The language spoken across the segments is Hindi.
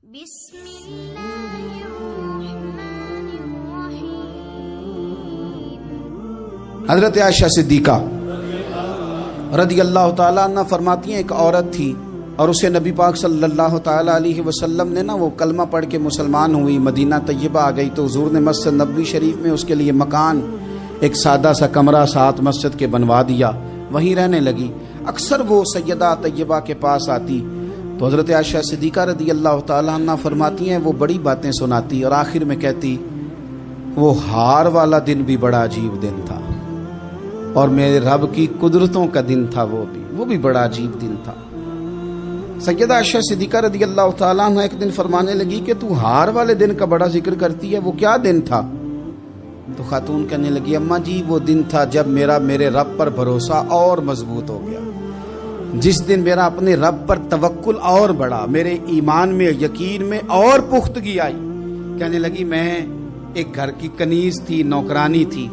हजरत आयशा सिद्दीका रदी अल्लाह ताला अन्हा फरमाती हैं, एक औरत थी और उसे नबी पाक सल्लल्लाहु ताला अलैहि वसल्लम ने वो कलमा पढ़ के मुसलमान हुई, मदीना तैयबा आ गई तो हुजूर ने मस्जिद नबवी शरीफ में उसके लिए मकान, एक सादा सा कमरा साथ मस्जिद के बनवा दिया, वहीं रहने लगी। अक्सर वो सैयदा तैयबा के पास आती तो हज़रत आयशा सिद्दीका रदी अल्लाह ताला अन्हा फरमाती हैं, वो बड़ी बातें सुनाती और आखिर में कहती, वो हार वाला दिन भी बड़ा अजीब दिन था और मेरे रब की कुदरतों का दिन था, वो भी बड़ा अजीब दिन था। सैयदा आयशा सिद्दीका रदी अल्लाह ताला अन्हा एक दिन फरमाने लगी कि तू हार वाले दिन का बड़ा जिक्र करती है, वो क्या दिन था? तो खातून कहने लगी, अम्मा जी वो दिन था जब मेरे रब पर भरोसा और मजबूत हो गया, जिस दिन मेरा अपने रब पर तवक्कुल और बढ़ा, मेरे ईमान में यकीन में और पुख्तगी आई। कहने लगी, मैं एक घर की कनीज थी, नौकरानी थी,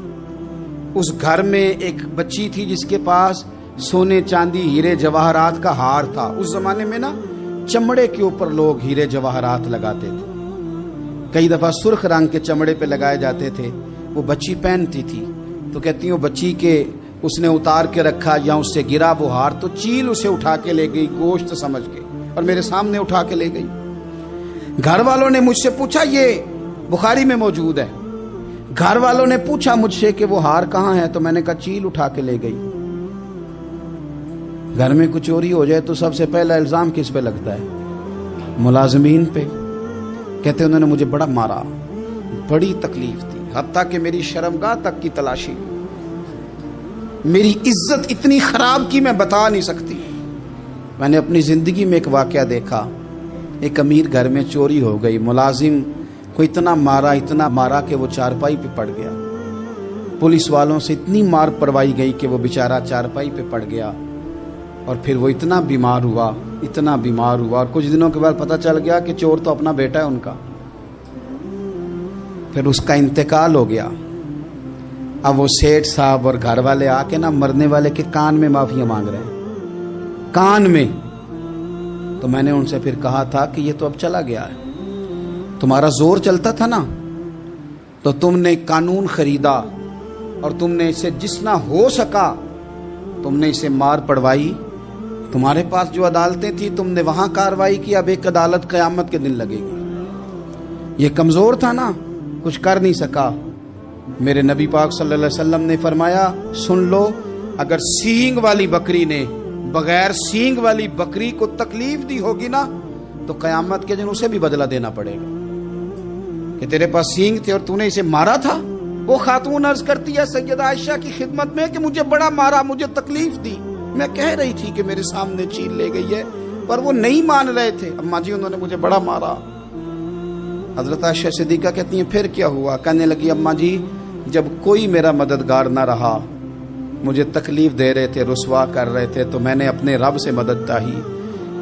उस घर में एक बच्ची थी जिसके पास सोने चांदी हीरे जवाहरात का हार था। उस जमाने में ना चमड़े के ऊपर लोग हीरे जवाहरात लगाते थे, कई दफा सुर्ख रंग के चमड़े पे लगाए जाते थे। वो बच्ची पहनती थी तो कहती हूँ बच्ची के उसने उतार के रखा या उससे गिरा वो हार तो चील उसे उठा के ले गई गोश्त समझ के और मेरे सामने उठा के ले गई। घर वालों ने मुझसे पूछा, ये बुखारी में मौजूद है, घर वालों ने पूछा मुझसे कि वो हार कहाँ है, तो मैंने कहा चील उठा के ले गई। घर में कुछ चोरी हो जाए तो सबसे पहला इल्जाम किस पे लगता है? मुलाजिमीन पे। कहते उन्होंने मुझे बड़ा मारा, बड़ी तकलीफ थी, हत्ता कि मेरी शर्मगाह तक की तलाशी, मेरी इज्जत इतनी खराब की मैं बता नहीं सकती। मैंने अपनी जिंदगी में एक वाकया देखा, एक अमीर घर में चोरी हो गई, मुलाजिम को इतना मारा कि वो चारपाई पे पड़ गया। पुलिस वालों से इतनी मार पड़वाई गई कि वो बेचारा चारपाई पे पड़ गया और फिर वो इतना बीमार हुआ और कुछ दिनों के बाद पता चल गया कि चोर तो अपना बेटा है उनका। फिर उसका इंतकाल हो गया। अब वो सेठ साहब और घर वाले आके ना मरने वाले के कान में माफिया मांग रहे हैं, कान में। तो मैंने उनसे फिर कहा था कि ये तो अब चला गया है, तुम्हारा जोर चलता था ना तो तुमने कानून खरीदा और तुमने इसे जितना हो सका तुमने इसे मार पड़वाई। तुम्हारे पास जो अदालतें थी तुमने वहां कार्रवाई की, अब एक अदालत क़यामत के दिन लगेगी। ये कमजोर था ना, कुछ कर नहीं सका। मेरे नबी पाक सल्लल्लाहु अलैहि वसल्लम ने फरमाया, सुन लो, अगर सींग वाली बकरी ने बगैर सींग वाली बकरी को तकलीफ दी होगी ना तो क़यामत के दिन उसे भी बदला देना पड़ेगा कि तेरे पास सींग थे और तूने इसे मारा था। वो खातून अर्ज करती है सैयदा आयशा की खिदमत में कि मुझे बड़ा मारा, मुझे तकलीफ दी, मैं कह रही थी कि मेरे सामने चील ले गई है पर वो नहीं मान रहे थे। अम्मा जी उन्होंने मुझे बड़ा मारा। हजरत आयशा सिद्दीका कहती हैं, फिर क्या हुआ? कहने लगी, अम्मा जी जब कोई मेरा मददगार ना रहा, मुझे तकलीफ दे रहे थे, रुसवा कर रहे थे, तो मैंने अपने रब से मदद चाही,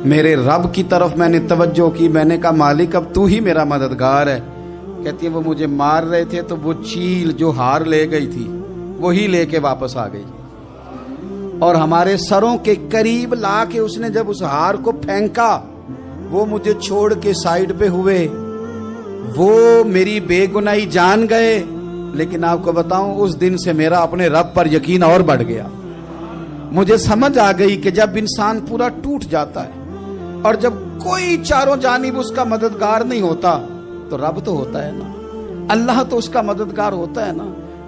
मेरे रब की तरफ मैंने तवज्जो की, मैंने कहा मालिक अब तू ही मेरा मददगार है। कहती है वो मुझे मार रहे थे तो वो चील जो हार ले गई थी वही लेके वापस आ गई और हमारे सरों के करीब ला के उसने जब उस हार को फेंका, वो मुझे छोड़ के साइड पे हुए, वो मेरी बेगुनाही जान गए। लेकिन आपको बताऊं, उस दिन से मेरा अपने रब पर यकीन और बढ़ गया। मुझे समझ आ गई कि जब इंसान पूरा टूट जाता है और जब कोई चारों जानिब उसका मददगार नहीं होता तो रब तो होता है ना, अल्लाह तो उसका मददगार होता है ना,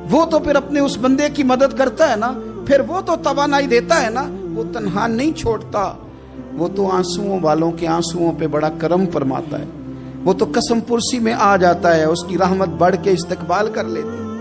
वो तो फिर अपने उस बंदे की मदद करता है ना, फिर वो तो तवानाई देता है ना, वो तन्हा नहीं छोड़ता, वो तो आंसुओं वालों के आंसुओं पे बड़ा करम फरमाता है, वो तो कसम पुरसी में आ जाता है, उसकी रहमत बढ़ के इस्तकबाल कर लेती।